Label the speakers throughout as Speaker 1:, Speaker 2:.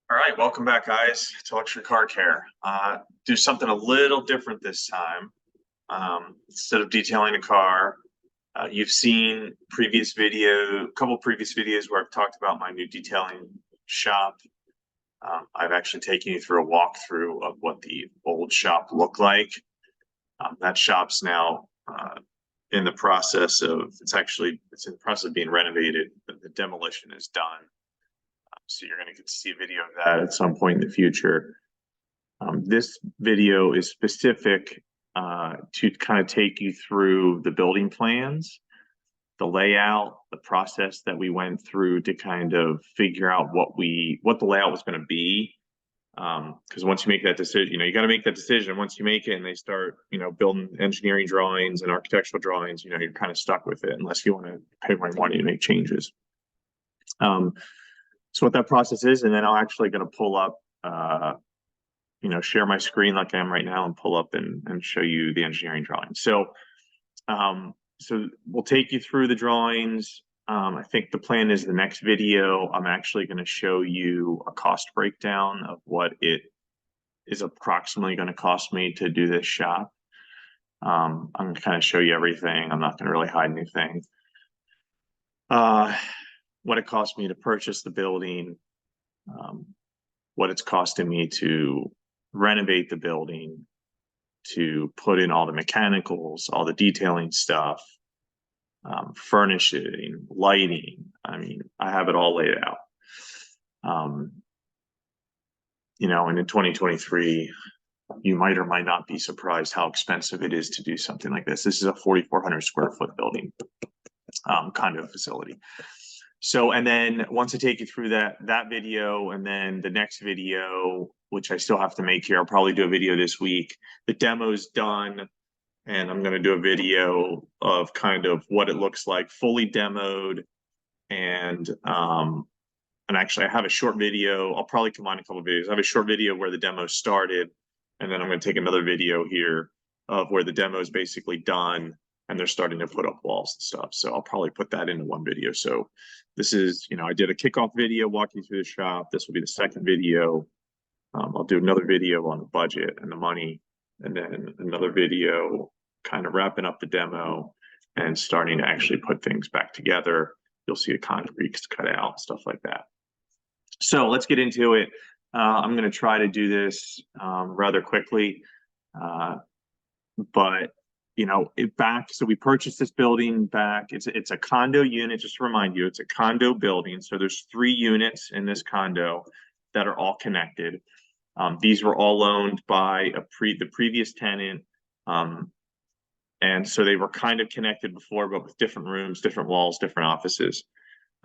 Speaker 1: All right, welcome back, guys, to Luxury Car Care. Do something a little different this time. Instead of detailing a car, you've seen a couple previous videos where I've talked about my new detailing shop. I've actually taken you through a walkthrough of what the old shop looked like. That shop's now in the process of it's in the process of being renovated. The demolition is done. So you're going to get to see a video of that at some point in the future. This video is specific to kind of take you through the building plans, the layout, the process that we went through to kind of figure out what the layout was going to be. Because once you make that decision, you got to make that decision. Once you make it and they start, building engineering drawings and architectural drawings, you're kind of stuck with it unless you want to pay more money to make changes. So what that process is, and then I'm actually going to pull up, share my screen like I am right now and pull up and show you the engineering drawing. So we'll take you through the drawings. I think the plan is the next video, I'm actually going to show you a cost breakdown of what it is approximately going to cost me to do this shop. I'm going to kind of show you everything. I'm not going to really hide anything. What it cost me to purchase the building, what it's costing me to renovate the building, to put in all the mechanicals, all the detailing stuff, furnishing, lighting. I mean, I have it all laid out. And in 2023, you might or might not be surprised how expensive it is to do something like this. This is a 4,400 square foot building, condo facility. So, and then once I take you through that video, and then the next video, which I still have to make here, I'll probably do a video this week. The demo's done, and I'm going to do a video of kind of what it looks like fully demoed. And actually I have a short video. I'll probably combine a couple of videos. I have a short video where the demo started, and then I'm going to take another video here of where the demo is basically done and they're starting to put up walls and stuff. So I'll probably put that into one video. So this is, I did a kickoff video walking through the shop. This will be the second video. I'll do another video on the budget and the money, and then another video kind of wrapping up the demo and starting to actually put things back together. You'll see the concrete cut out, stuff like that. So let's get into it. I'm going to try to do this rather quickly, but so we purchased this building back. It's a condo unit. Just to remind you, it's a condo building. So there's 3 units in this condo that are all connected. These were all owned by the previous tenant. And so they were kind of connected before, but with different rooms, different walls, different offices.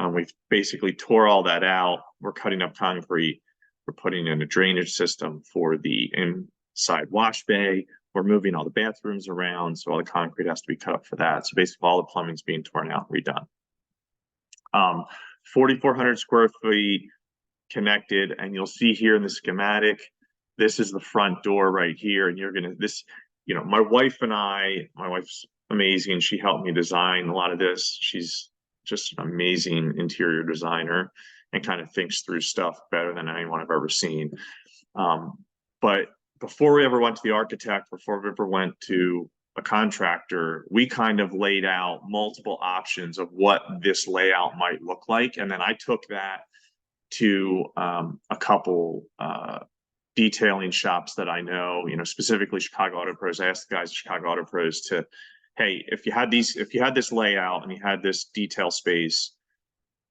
Speaker 1: We've basically tore all that out. We're cutting up concrete. We're putting in a drainage system for the inside wash bay. We're moving all the bathrooms around, so all the concrete has to be cut up for that. So basically all the plumbing's being torn out and redone. 4,400 square feet connected, and you'll see here in the schematic, this is the front door right here, and my wife's amazing. She helped me design a lot of this. She's just an amazing interior designer and kind of thinks through stuff better than anyone I've ever seen. But before we ever went to the architect, before we ever went to a contractor, we kind of laid out multiple options of what this layout might look like. And then I took that to a couple detailing shops that I know, specifically Chicago Auto Pros. I asked the guys at Chicago Auto Pros to, hey, if you had this layout and you had this detail space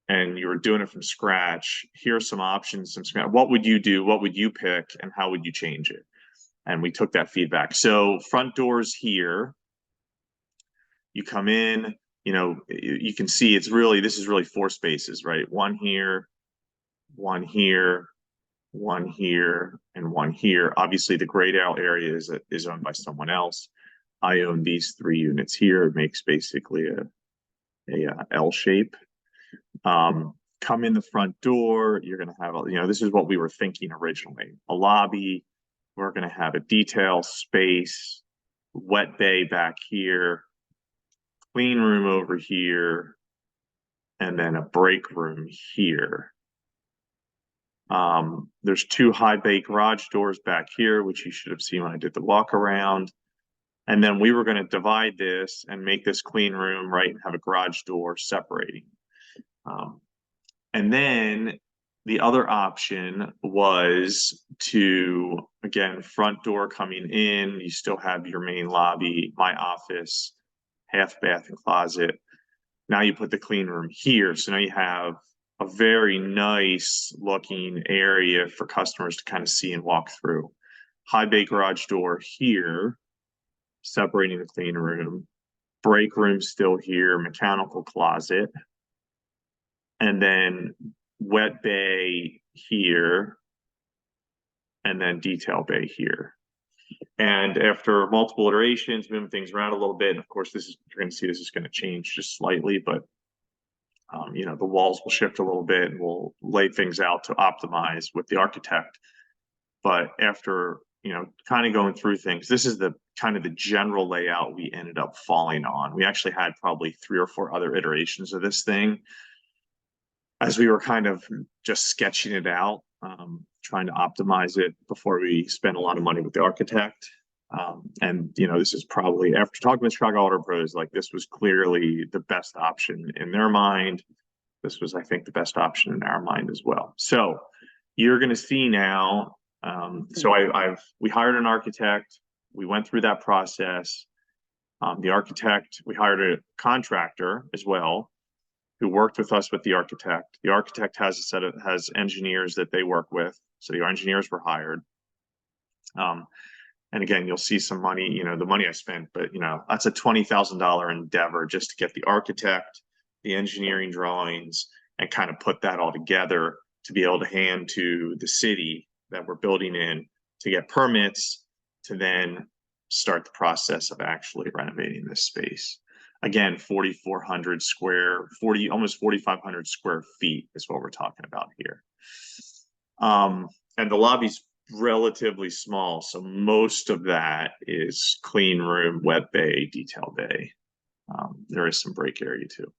Speaker 1: and you were doing it from scratch, here are some options. What would you do? What would you pick? And how would you change it? And we took that feedback. So front doors here, you come in, you can see this is really 4 spaces, right? One here, one here, one here, and one here. Obviously the grayed out area is owned by someone else. I own these 3 units here. It makes basically a L shape. Come in the front door, you're going to have, this is what we were thinking originally. A lobby, we're going to have a detail space, wet bay back here, clean room over here, and then a break room here. There's two high bay garage doors back here, which you should have seen when I did the walk around. And then we were going to divide this and make this clean room, right, and have a garage door separating. And then the other option was to, again, front door coming in, you still have your main lobby, my office, half bath and closet. Now you put the clean room here. So now you have a very nice looking area for customers to kind of see and walk through. High bay garage door here, separating the clean room. Break room still here, mechanical closet. And then wet bay here, and then detail bay here. And after multiple iterations, moving things around a little bit, and of course, this is, you're going to see this is going to change just slightly, but you know, the walls will shift a little bit, and we'll lay things out to optimize with the architect. But after, you know, kind of going through things, this is the kind of the general layout we ended up falling on. We actually had probably 3 or 4 other iterations of this thing as we were kind of just sketching it out, trying to optimize it before we spent a lot of money with the architect. And, you know, this is probably, after talking with Chicago Auto Pros, like this was clearly the best option in their mind. This was, I think, the best option in our mind as well. So you're going to see now, we hired an architect. We went through that process. The architect, we hired a contractor as well, who worked with us with the architect. The architect has engineers that they work with. So the engineers were hired. And again, you'll see some money, you know, the money I spent, but you know, that's a $20,000 endeavor just to get the architect, the engineering drawings, and kind of put that all together to be able to hand to the city that we're building in to get permits to then start the process of actually renovating this space. Again, 4,400 square, almost 4,500 square feet is what we're talking about here. And the lobby's relatively small, so most of that is clean room, wet bay, detail bay. There is some break area too.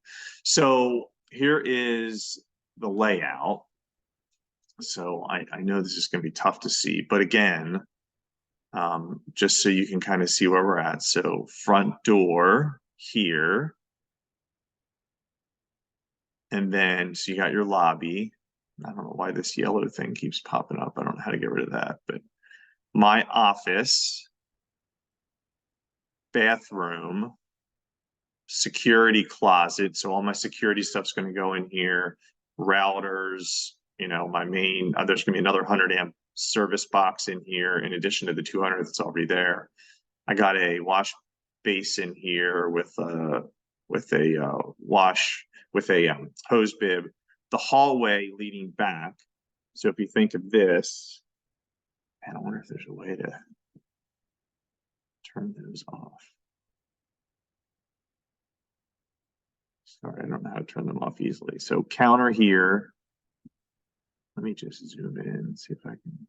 Speaker 1: So here is the layout. So I know this is going to be tough to see, but again, just so you can kind of see where we're at. So front door here. And then, so you got your lobby. I don't know why this yellow thing keeps popping up. I don't know how to get rid of that, but my office, bathroom, security closet. So all my security stuff's going to go in here. Routers, you know, my main, there's going to be another 100 amp service box in here in addition to the 200 that's already there. I got a wash basin here with a hose bib. The hallway leading back. So if you think of this, and I wonder if there's a way to turn those off. Sorry, I don't know how to turn them off easily. So counter here. Let me just zoom in and see if I can.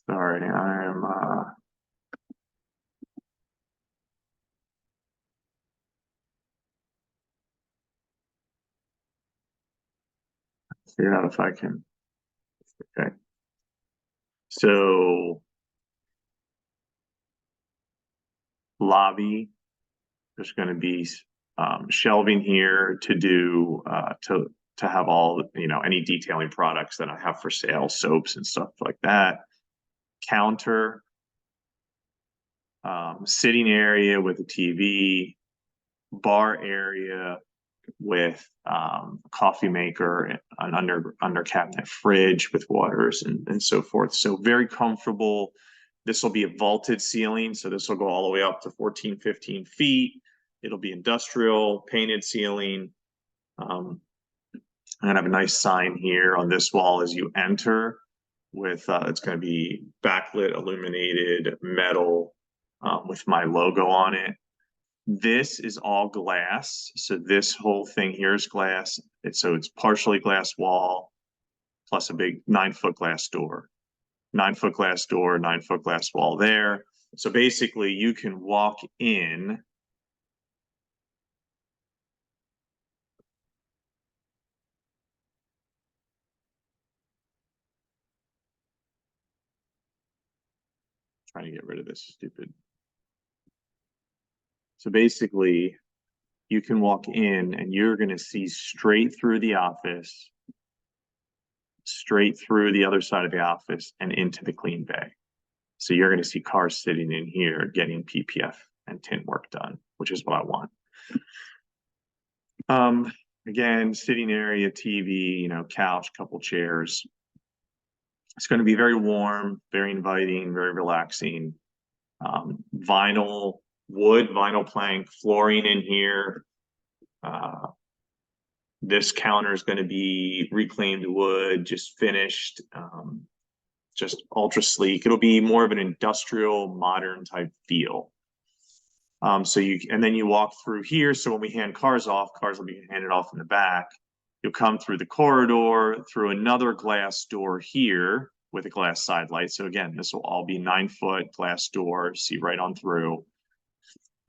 Speaker 1: Sorry, I'm figure out if I can. Okay. So lobby, there's going to be shelving here to do to have all, you know, any detailing products that I have for sale, soaps and stuff like that. Counter, sitting area with a TV, bar area with a coffee maker, an under cabinet fridge with waters and so forth. So very comfortable. This will be a vaulted ceiling, so this will go all the way up to 14, 15 feet. It'll be industrial, painted ceiling. And I have a nice sign here on this wall as you enter with, it's going to be backlit, illuminated metal with my logo on it. This is all glass. So this whole thing here is glass. So it's partially glass wall, plus a big 9-foot glass door. 9-foot glass door, 9-foot glass wall there. So basically you can walk in. Trying to get rid of this stupid. So basically you can walk in and you're going to see straight through the office, straight through the other side of the office and into the clean bay. So you're going to see cars sitting in here getting PPF and tint work done, which is what I want. Again, sitting area, TV, you know, couch, couple chairs. It's going to be very warm, very inviting, very relaxing. Vinyl, wood, vinyl plank, flooring in here. This counter is going to be reclaimed wood, just finished, just ultra sleek. It'll be more of an industrial, modern type feel. So and then you walk through here. So when we hand cars off, cars will be handed off in the back. You'll come through the corridor, through another glass door here with a glass side light. So again, this will all be 9-foot glass door, see right on through.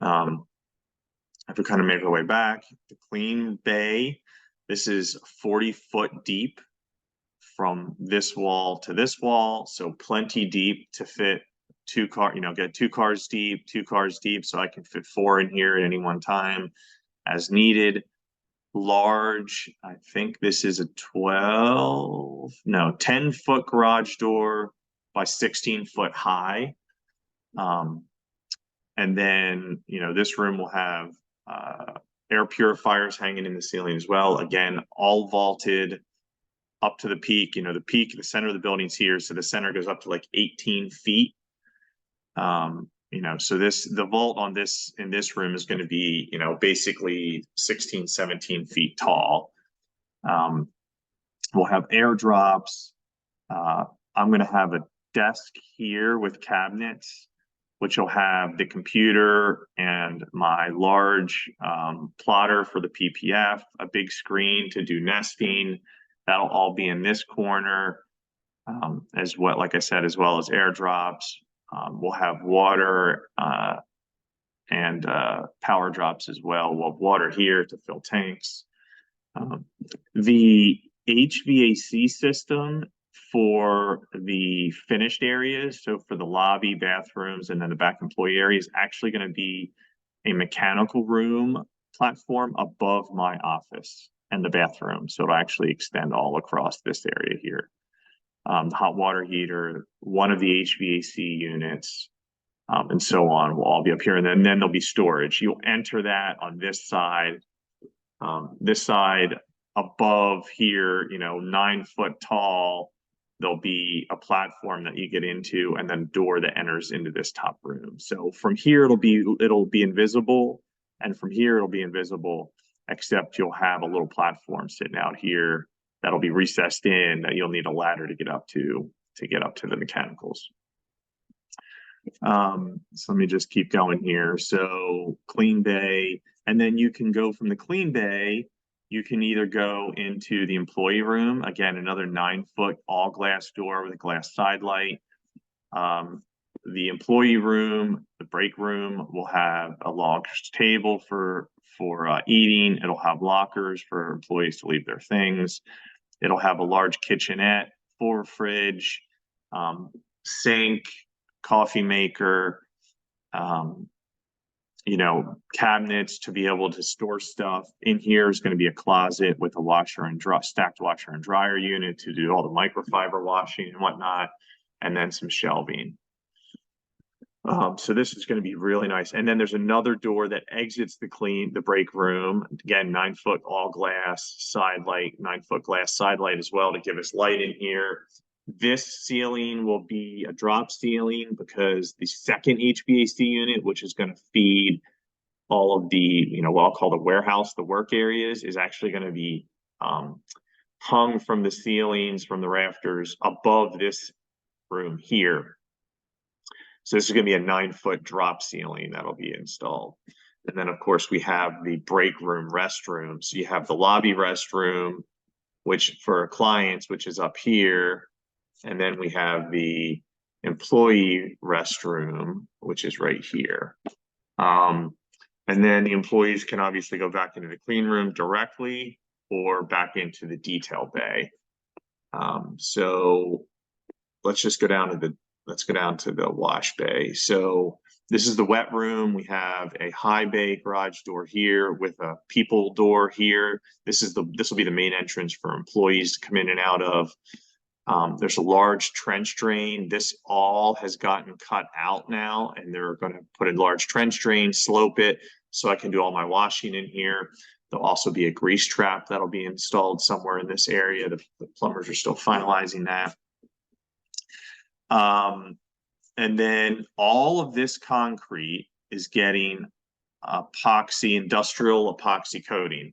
Speaker 1: If we kind of make our way back, the clean bay, this is 40-foot deep from this wall to this wall. So plenty deep to fit get 2 cars deep, 2 cars deep. So I can fit 4 in here at any one time as needed. Large, I think this is a 10-foot garage door by 16-foot high. And then, you know, this room will have air purifiers hanging in the ceiling as well. Again, all vaulted up to the peak. You know, the peak, the center of the building's here. So the center goes up to like 18 feet. You know, so the vault on in this room is going to be, you know, basically 16, 17 feet tall. We'll have airdrops. I'm going to have a desk here with cabinets, which will have the computer and my large plotter for the PPF, a big screen to do nesting. That'll all be in this corner, as well, like I said, as well as airdrops. We'll have water and power drops as well. We'll have water here to fill tanks. The HVAC system for the finished areas, so for the lobby, bathrooms, and then the back employee area, is actually going to be a mechanical room platform above my office and the bathroom. So it'll actually extend all across this area here. The hot water heater, one of the HVAC units, and so on will all be up here. And then there'll be storage. You'll enter that on this side. This side above here, you know, 9-foot tall, there'll be a platform that you get into and then a door that enters into this top room. So from here, it'll be invisible. And from here, it'll be invisible, except you'll have a little platform sitting out here that'll be recessed in that you'll need a ladder to get up to the mechanicals. So let me just keep going here. So clean bay, and then you can go from the clean bay, you can either go into the employee room, again, another 9-foot all glass door with a glass side light. The employee room, the break room will have a log table for eating. It'll have lockers for employees to leave their things. It'll have a large kitchenette, full fridge, sink, coffee maker, you know, cabinets to be able to store stuff. In here is going to be a closet with a stacked washer and dryer unit to do all the microfiber washing and whatnot, and then some shelving. So this is going to be really nice. And then there's another door that exits the break room. Again, 9-foot all glass side light, 9-foot glass side light as well to give us light in here. This ceiling will be a drop ceiling because the second HVAC unit, which is going to feed all of the, you know, what I'll call the warehouse, the work areas, is actually going to be hung from the ceilings, from the rafters above this room here. So this is going to be a 9-foot drop ceiling that'll be installed. And then, of course, we have the break room restroom. So you have the lobby restroom which for clients, which is up here. And then we have the employee restroom, which is right here. And then the employees can obviously go back into the clean room directly or back into the detail bay. So let's just go down to the wash bay. So this is the wet room. We have a high bay garage door here with a people door here. This will be the main entrance for employees to come in and out of. There's a large trench drain. This all has gotten cut out now, and they're going to put a large trench drain, slope it, so I can do all my washing in here. There'll also be a grease trap that'll be installed somewhere in this area. The plumbers are still finalizing that. And then all of this concrete is getting industrial epoxy coating.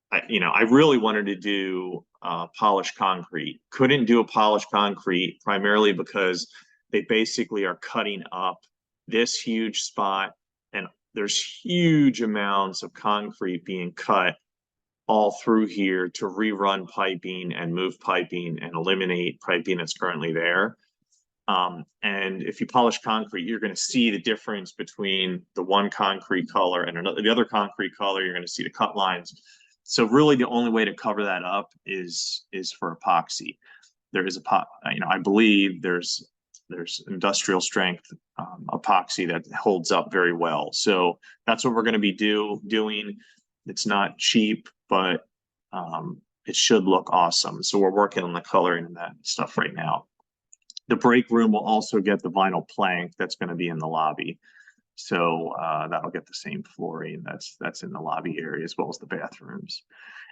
Speaker 1: I really wanted to do polished concrete. Couldn't do a polished concrete primarily because they basically are cutting up this huge spot, and there's huge amounts of concrete being cut all through here to rerun piping and move piping and eliminate piping that's currently there. And if you polish concrete, you're going to see the difference between the one concrete color and the other concrete color. You're going to see the cut lines. So really the only way to cover that up is for epoxy. There is I believe there's industrial strength epoxy that holds up very well. So that's what we're going to be doing. It's not cheap, but it should look awesome. So we're working on the coloring and that stuff right now. The break room will also get the vinyl plank that's going to be in the lobby. So that'll get the same flooring that's in the lobby area as well as the bathrooms.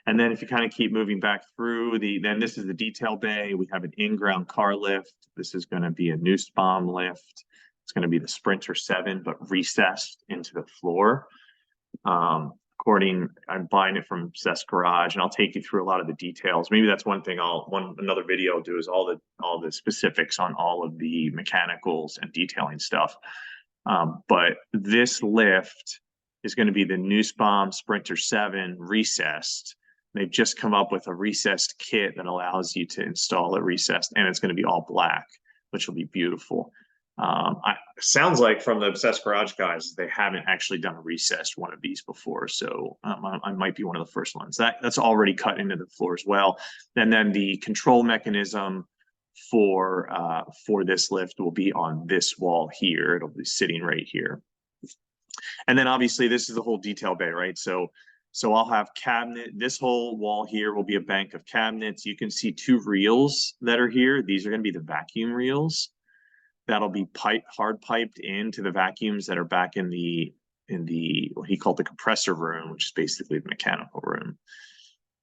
Speaker 1: And then if you kind of keep moving back through then this is the detail bay. We have an in-ground car lift. This is going to be a Nussbaum lift. It's going to be the Sprinter 7, but recessed into the floor. I'm buying it from Cess Garage, and I'll take you through a lot of the details. Maybe that's one thing another video I'll do is all the specifics on all of the mechanicals and detailing stuff. But this lift is going to be the Nussbaum Sprinter 7 recessed. They've just come up with a recessed kit that allows you to install it recessed, and it's going to be all black, which will be beautiful. Sounds like from the Obsessed Garage guys, they haven't actually done a recessed one of these before. So I might be one of the first ones. That's already cut into the floor as well. And then the control mechanism for this lift will be on this wall here. It'll be sitting right here. And then obviously this is the whole detail bay, right? So I'll have this whole wall here will be a bank of cabinets. You can see two reels that are here. These are going to be the vacuum reels. That'll be hard piped into the vacuums that are back in the what he called the compressor room, which is basically the mechanical room.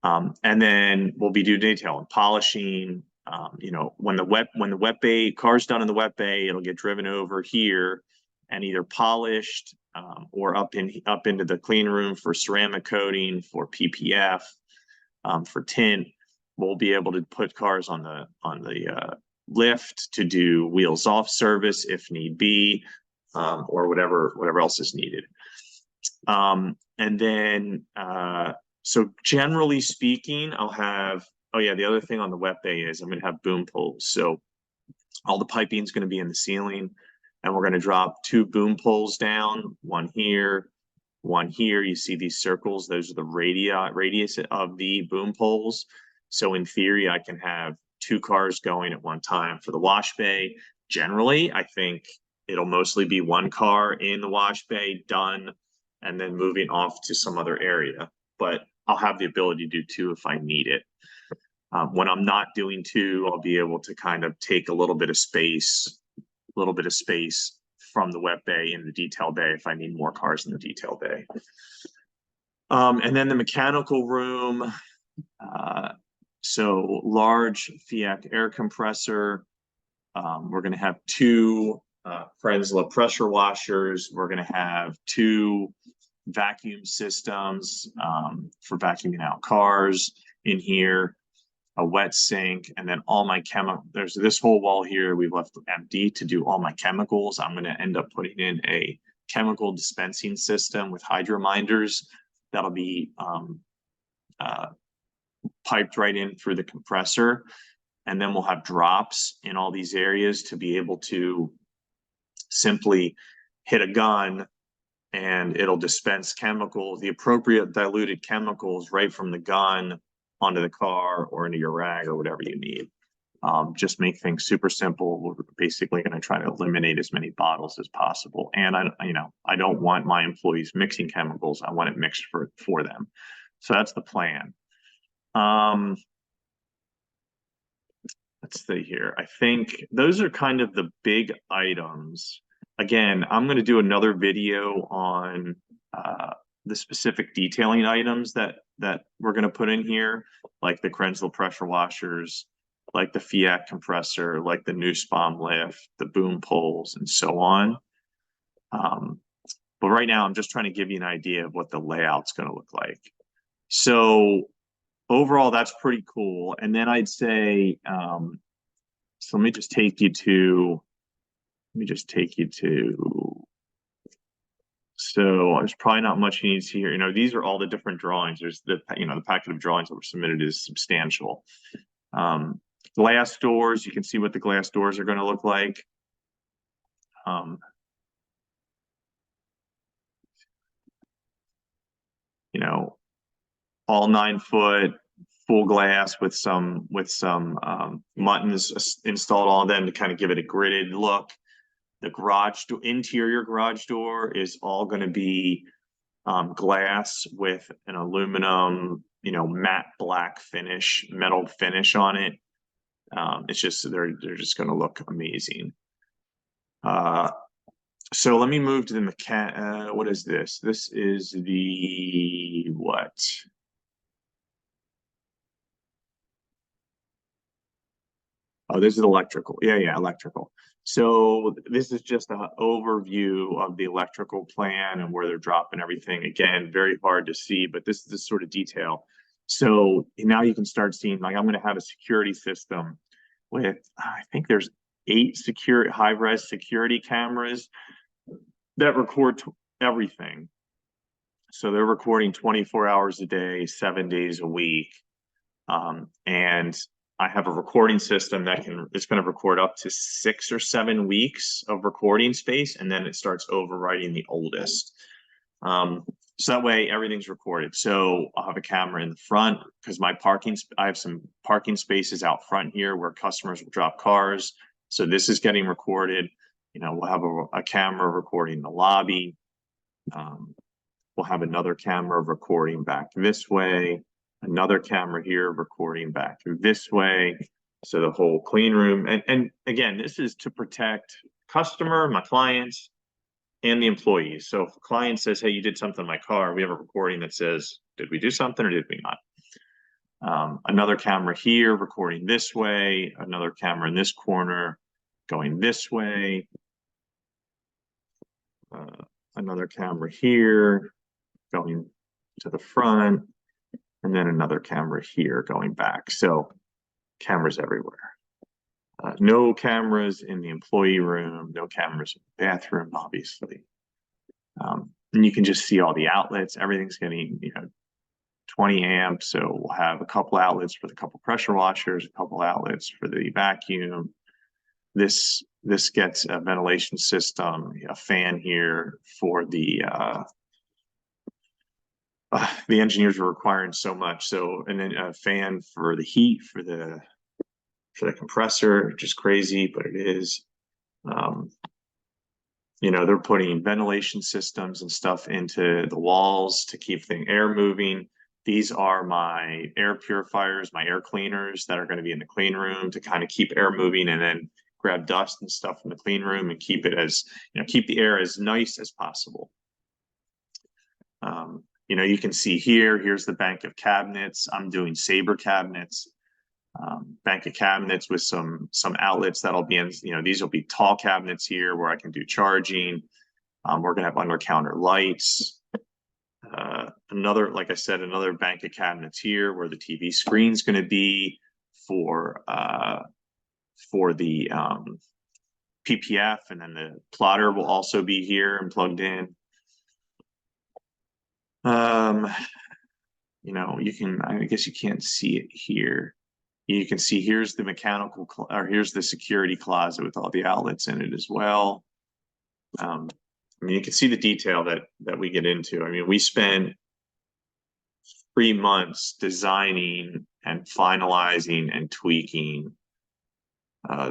Speaker 1: And then we'll be doing detail and polishing. When the wet bay car's done in the wet bay, it'll get driven over here and either polished or up into the clean room for ceramic coating, for PPF, for tint. We'll be able to put cars on the lift to do wheels off service if need be, or whatever else is needed. And then so generally speaking, I'll have the other thing on the wet bay is I'm going to have boom poles. So all the piping is going to be in the ceiling, and we're going to drop two boom poles down, one here, one here. You see these circles, those are the radius of the boom poles. So in theory, I can have two cars going at one time for the wash bay. Generally, I think it'll mostly be one car in the wash bay done and then moving off to some other area. But I'll have the ability to do two if I need it. When I'm not doing two, I'll be able to kind of take a little bit of space from the wet bay in the detail bay if I need more cars in the detail bay. And then the mechanical room, so large FIAC air compressor. We're going to have two Prenzla pressure washers. We're going to have two vacuum systems for vacuuming out cars in here, a wet sink, and then all my there's this whole wall here we've left empty to do all my chemicals. I'm going to end up putting in a chemical dispensing system with hydrominders that'll be piped right in through the compressor. And then we'll have drops in all these areas to be able to simply hit a gun and it'll dispense chemicals, the appropriate diluted chemicals right from the gun onto the car or into your rag or whatever you need. Just make things super simple. We're basically going to try to eliminate as many bottles as possible. And I don't want my employees mixing chemicals. I want it mixed for them. So that's the plan. Let's see here. I think those are kind of the big items. Again, I'm going to do another video on the specific detailing items that we're going to put in here, like the Krensel pressure washers, like the Fiat compressor, like the Nussbaum lift, the boom poles, and so on. But right now, I'm just trying to give you an idea of what the layout's going to look like. So overall, that's pretty cool. And then I'd say, so let me just take you to, so there's probably not much you need to see here. These are all the different drawings. There's the packet of drawings that were submitted is substantial. Glass doors, you can see what the glass doors are going to look like. All 9-foot, full glass with some muttons installed on them to kind of give it a gridded look. The interior garage door is all going to be glass with an aluminum, matte black finish, metal finish on it. It's just they're just going to look amazing. So let me move to the what is this? This is the what? Oh, this is electrical. Yeah, electrical. So this is just an overview of the electrical plan and where they're dropping everything. Again, very hard to see, but this is the sort of detail. So now you can start seeing, like, I'm going to have a security system with, I think there's 8 high-res security cameras that record everything. So they're recording 24 hours a day, 7 days a week. And I have a recording system it's going to record up to 6 or 7 weeks of recording space, and then it starts overwriting the oldest. So that way everything's recorded. So I'll have a camera in the front because I have some parking spaces out front here where customers will drop cars. So this is getting recorded. We'll have a camera recording the lobby. We'll have another camera recording back this way. Another camera here recording back this way. So the whole clean room. And again, this is to protect customer, my clients, and the employees. So if a client says, hey, you did something in my car, we have a recording that says, did we do something or did we not? Another camera here recording this way. Another camera in this corner going this way. Another camera here going to the front. And then another camera here going back. So cameras everywhere. No cameras in the employee room, no cameras in the bathroom, obviously. And you can just see all the outlets. Everything's getting, 20 amps. So we'll have a couple outlets for the couple pressure washers, a couple outlets for the vacuum. This gets a ventilation system, a fan here for the engineers are requiring so much. So, and then a fan for the heat for the compressor, just crazy, but it is. They're putting ventilation systems and stuff into the walls to keep the air moving. These are my air purifiers, my air cleaners that are going to be in the clean room to kind of keep air moving and then grab dust and stuff from the clean room and keep keep the air as nice as possible. You can see here's the bank of cabinets. I'm doing Sabre cabinets, bank of cabinets with some outlets that'll be in, these will be tall cabinets here where I can do charging. We're going to have under counter lights. Like I said, another bank of cabinets here where the TV screen's going to be for the PPF, and then the plotter will also be here and plugged in. you know, I guess you can't see it here. You can see here's the or here's the security closet with all the outlets in it as well. I mean, you can see the detail that we get into. I mean, we spent 3 months designing and finalizing and tweaking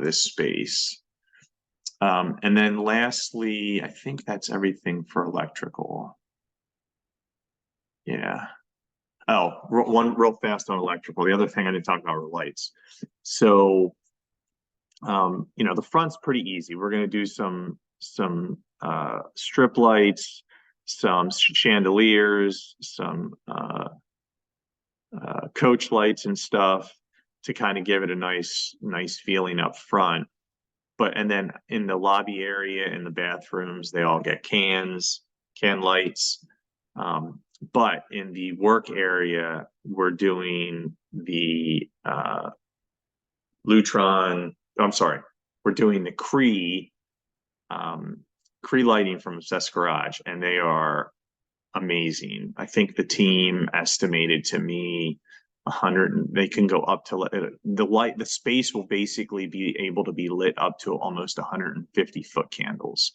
Speaker 1: this space. And then lastly, I think that's everything for electrical. Yeah. Oh, one real fast on electrical. The other thing I didn't talk about were lights. So, you know, the front's pretty easy. We're going to do some strip lights, some chandeliers, some coach lights and stuff to kind of give it a nice feeling up front. And then in the lobby area, in the bathrooms, they all get can lights. But in the work area, we're doing the Lutron. I'm sorry, we're doing the Cree lighting from Obsessed Garage, and they are amazing. I think the team estimated to me 100. They can go up to the space will basically be able to be lit up to almost 150-foot candles,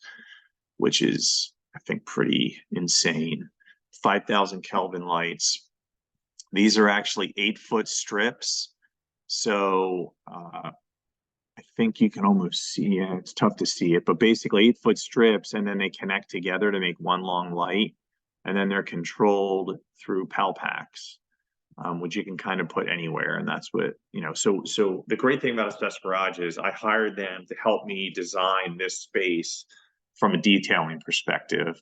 Speaker 1: which is, I think, pretty insane. 5,000 Kelvin lights. These are actually 8-foot strips. So I think you can almost see it. It's tough to see it, but basically 8-foot strips, and then they connect together to make one long light. And then they're controlled through PAL packs, which you can kind of put anywhere. And that's what, you know, so the great thing about Obsessed Garage is I hired them to help me design this space from a detailing perspective.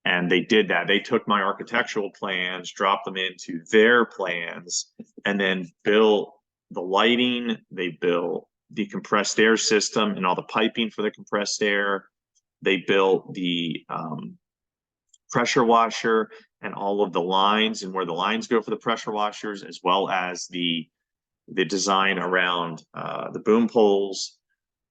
Speaker 1: And they did that. They took my architectural plans, dropped them into their plans, and then built the lighting. They built the compressed air system and all the piping for the compressed air. They built the pressure washer and all of the lines and where the lines go for the pressure washers, as well as the design around the boom poles.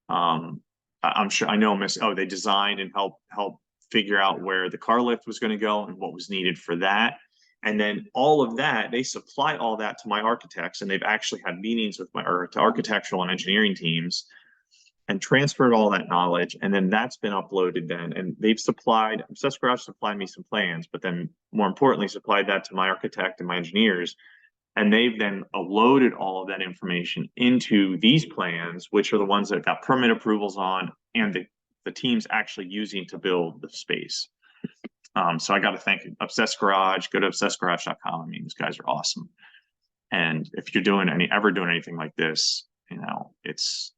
Speaker 1: I'm sure I know they designed and helped figure out where the car lift was going to go and what was needed for that. And then all of that, they supply all that to my architects, and they've actually had meetings with my architectural and engineering teams and transferred all that knowledge. And then that's been uploaded then. And they've Obsessed Garage supplied me some plans, but then more importantly, supplied that to my architect and my engineers. And they've then loaded all of that information into these plans, which are the ones that got permit approvals on, and the team's actually using to build the space. So I got to thank Obsessed Garage. Go to obsessedgarage.com. I mean, these guys are awesome. And if you're ever doing anything like this, you know,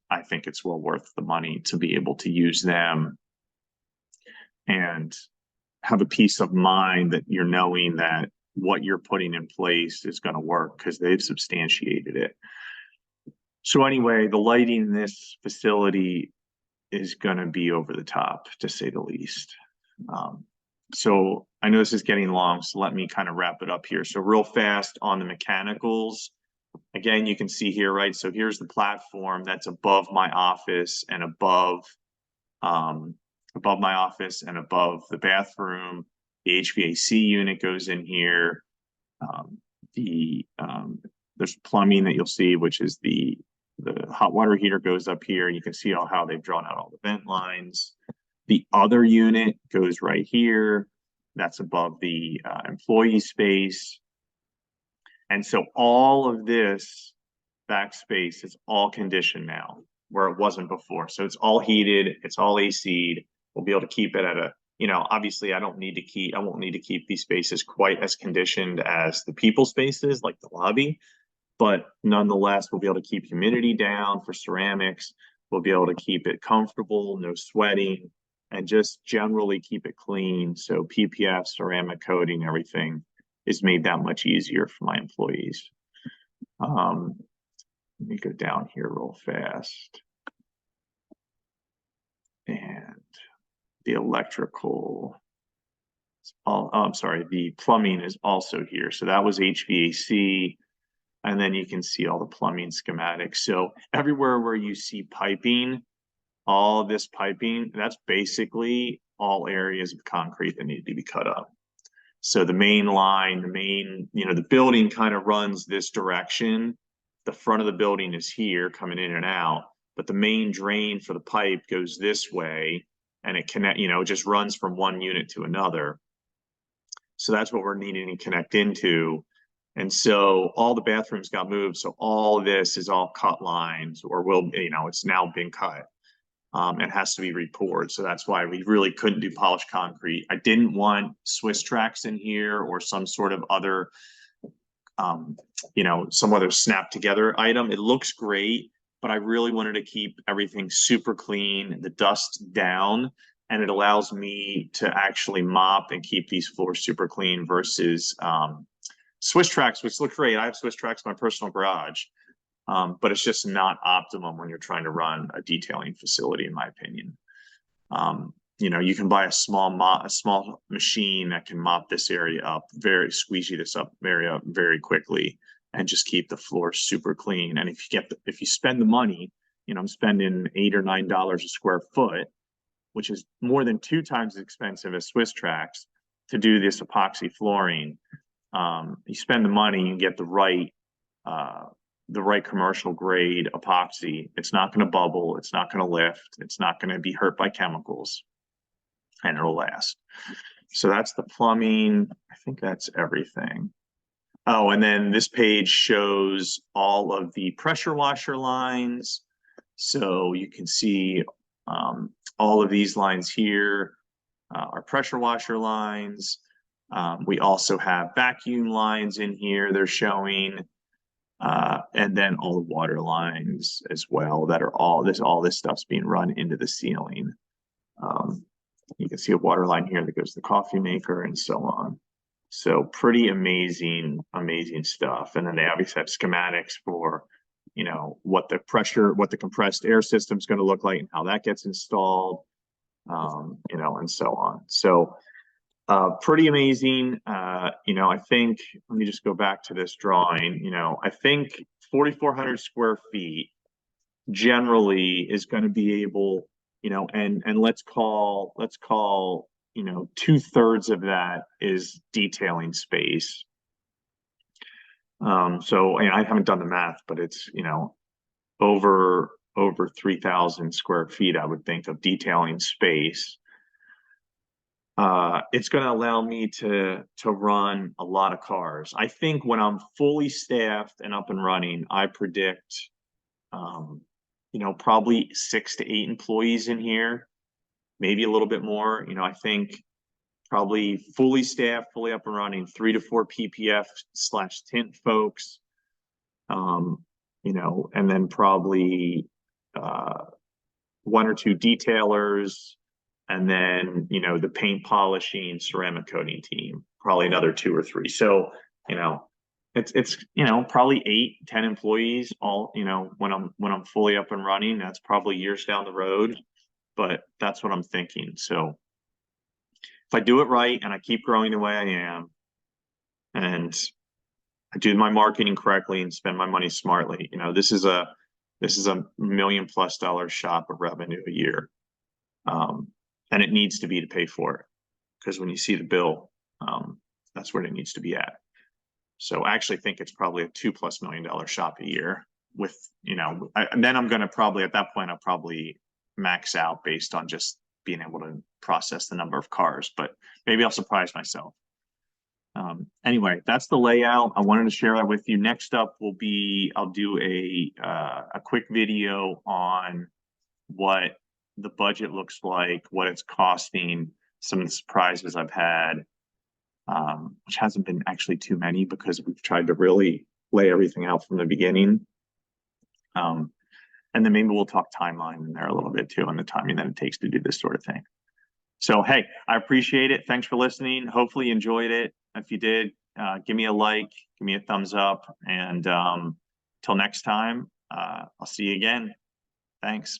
Speaker 1: I think it's well worth the money to be able to use them and have a peace of mind that you're knowing that what you're putting in place is going to work because they've substantiated it. So anyway, the lighting in this facility is going to be over the top, to say the least. So I know this is getting long, so let me kind of wrap it up here. So real fast on the mechanicals. Again, you can see here, right? So here's the platform that's above my office and above my office and above the bathroom. The HVAC unit goes in here. There's plumbing that you'll see, which is the hot water heater goes up here. You can see how they've drawn out all the vent lines. The other unit goes right here. That's above the employee space. And so all of this backspace is all conditioned now, where it wasn't before. So it's all heated, it's all AC'd. We'll be able to keep it at a, you know, obviously I won't need to keep these spaces quite as conditioned as the people spaces, like the lobby, but nonetheless, we'll be able to keep humidity down for ceramics. We'll be able to keep it comfortable, no sweating, and just generally keep it clean. So PPF, ceramic coating, everything is made that much easier for my employees. Let me go down here real fast. And the electrical, I'm sorry, the plumbing is also here. So that was HVAC. And then you can see all the plumbing schematics. So everywhere where you see piping, all of this piping, that's basically all areas of concrete that need to be cut up. So the main line, the building kind of runs this direction. The front of the building is here coming in and out, but the main drain for the pipe goes this way, and it it just runs from one unit to another. So that's what we're needing to connect into. And so all the bathrooms got moved. So all this is all cut lines, or it's now been cut. It has to be repoured. So that's why we really couldn't do polished concrete. I didn't want Swiss tracks in here or some sort of other, some other snap together item. It looks great, but I really wanted to keep everything super clean, the dust down, and it allows me to actually mop and keep these floors super clean versus Swiss tracks, which look great. I have Swiss tracks in my personal garage. But it's just not optimum when you're trying to run a detailing facility, in my opinion. You can buy a small machine that can mop this area up, squeegee this area up very quickly, and just keep the floor super clean. And if you spend the money, I'm spending $8 or $9 a square foot, which is more than 2 times as expensive as Swiss tracks to do this epoxy flooring. You spend the money, you get the right commercial grade epoxy. It's not going to bubble. It's not going to lift. It's not going to be hurt by chemicals, and it'll last. So that's the plumbing. I think that's everything. Oh, and then this page shows all of the pressure washer lines. So you can see all of these lines here are pressure washer lines. We also have vacuum lines in here they're showing. And then all the water lines as well that are all this stuff's being run into the ceiling. You can see a water line here that goes to the coffee maker and so on. So pretty amazing stuff. And then they obviously have schematics for, what the compressed air system is going to look like and how that gets installed, and so on. So pretty amazing. I think, let me just go back to this drawing. I think 4,400 square feet generally is going to be able, and let's call 2/3 of that is detailing space. So I haven't done the math, but it's, over 3,000 square feet, I would think, of detailing space. It's going to allow me to run a lot of cars. I think when I'm fully staffed and up and running, I predict, probably 6 to 8 employees in here, maybe a little bit more. I think probably fully staffed, fully up and running, 3 to 4 PPF/tint folks, and then probably 1 or 2 detailers. And then, the paint polishing, ceramic coating team, probably another 2 or 3. So, it's probably 8, 10 employees all, when I'm fully up and running. That's probably years down the road, but that's what I'm thinking. So if I do it right and I keep growing the way I am, and I do my marketing correctly and spend my money smartly, this is a $1 million+ shop of revenue a year. And it needs to be to pay for it, because when you see the bill, that's where it needs to be at. So I actually think it's probably a $2+ million shop a year with, and then I'm going to probably, at that point, I'll probably max out based on just being able to process the number of cars, but maybe I'll surprise myself. Anyway, that's the layout. I wanted to share that with you. Next up will be, I'll do a quick video on what the budget looks like, what it's costing, some of the surprises I've had, which hasn't been actually too many because we've tried to really lay everything out from the beginning. And then maybe we'll talk timeline in there a little bit too, and the timing that it takes to do this sort of thing. So, hey, I appreciate it. Thanks for listening. Hopefully you enjoyed it. If you did, give me a like, give me a thumbs up, and till next time, I'll see you again. Thanks.